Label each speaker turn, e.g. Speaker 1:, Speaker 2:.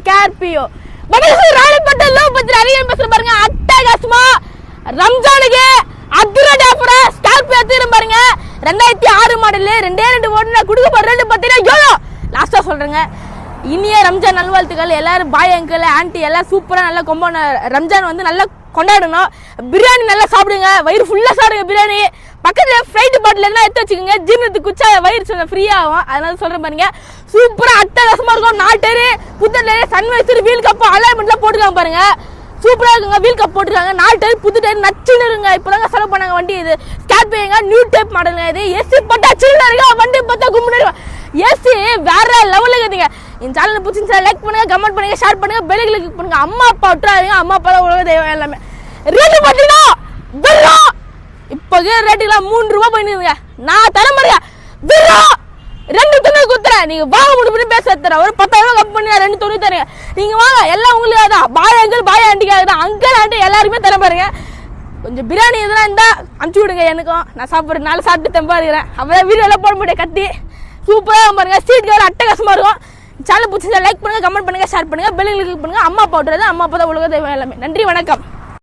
Speaker 1: Scorpio. ராணிப்பட்ட love பத்தி நிறைய பேசுற பாருங்க. அட்டகாசமா ரம்ஜானுக்கு அதிரடி ஆஃபர் ஸ்கார்பியோ தீரும் பாருங்க. 2006 மாடல் 2 ஓடுனா கொடுக்க போற ரேட் பார்த்தீங்கன்னா எவ்வளோ லாஸ்டா சொல்றேங்க. இனிய ரம்ஜான் நல்வாழ்த்துக்கள். எல்லாரும் பாய் அங்கிள் ஆண்டி எல்லாம் சூப்பரா நல்லா ரம்ஜான் வந்து நல்லா கொண்டாடணும். பிரியாணி நல்லா சாப்பிடுங்க, வயிறு ஃபுல்லா சாப்பிடுங்க. பிரியாணி பக்கத்துல ஃப்ரைட் பாட்டில் எல்லாம் எடுத்து வச்சுக்கோங்க. ஜீரணத்துக்கு குச்சா வயிறு ஃப்ரீயா ஆகும். அதனால சொல்றேன் பாருங்க, சூப்பரா அட்டகாசமா இருக்கும். 4 டயரு புது டயரு சன்வைசர் வீல் கப் அலைன்மெண்ட்லாம் போட்டுருக்காங்க பாருங்க. சூப்பரா இருக்குங்க. வீல் கப் போட்டுருக்காங்க. 4 டயர் புது டயர் நச்சுன்னு இருங்க. இப்பதாங்க செலவு பண்ணாங்க வண்டி. இது ஸ்கார்பியோங்க நியூ டைப் மாடலுங்க. இது ஏசி பட்டா சில்லுன்னு இருக்கா, வண்டி பார்த்தா கும்பிட்டு ஏசி வேற லெவலுக்கு இருக்குங்க. இந்த சேனல் பிடிச்சிருந்தா லைக் பண்ணுங்க, கமெண்ட் பண்ணுங்க, ஷேர் பண்ணுங்க, பெல் கிளிக் பண்ணுங்க. அம்மா அப்பா விட்டுறாதீங்க. அம்மா அப்பா தான் உலக தெய்வம் எல்லாமே. ரேட்டு பார்த்தீங்கன்னா வெறும் இப்போ ரேட்டுலாம் 3 ரூபா பண்ணிருங்க. நான் தலைமுறையா வெறும் 2 தொண்ணூறு குத்துறேன். நீங்க வாங்க முடியும் பேச தரேன். ஒரு 10,000 கம்மி பண்ணி 2 தொண்ணூறு தரேன். நீங்க வாங்க, எல்லாம் உங்களுக்கு தான். பாய் அங்கிள் பாய் ஆண்டிக்காக தான். அங்கிள் ஆண்டி எல்லாருமே தர பாருங்க. கொஞ்சம் பிரியாணி இதெல்லாம் இருந்தா அனுப்பிச்சு விடுங்க எனக்கும். நான் சாப்பிட்றேன், நாளை சாப்பிட்டு தெம்பா இருக்கிறேன். அப்பதான் வீடியோ எல்லாம் போட முடியாது கட்டி சூப்பராக பாருங்க. சீட் கவர் அட்டகாசமா இருக்கும். சேனல் பிடிச்சிருந்தா லைக் பண்ணுங்க, கமெண்ட் பண்ணுங்க, ஷேர் பண்ணுங்க, பெல் கிளிக் பண்ணுங்க. அம்மா அப்பா விட்டுறது. அம்மா அப்பா தான் உலக தெய்வம் எல்லாமே. நன்றி, வணக்கம்.